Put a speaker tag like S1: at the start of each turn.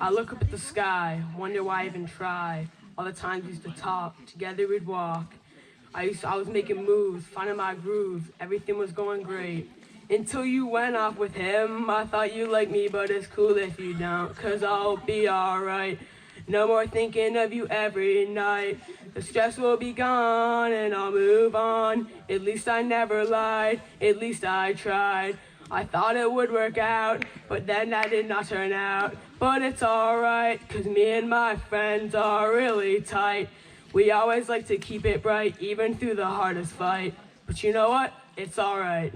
S1: I look up at the sky, wonder why I even try. All the times we used to talk, together we'd walk. I was making moves, finding my groove, everything was going great. Until you went off with him, I thought you liked me, but it's cool if you don't, 'cause I'll be alright. No more thinking of you every night. The stress will be gone and I'll move on. At least I never lied, at least I tried. I thought it would work out, but then that did not turn out. But it's alright, 'cause me and my friends are really tight. We always like to keep it bright, even through the hardest fight. But you know what? It's alright.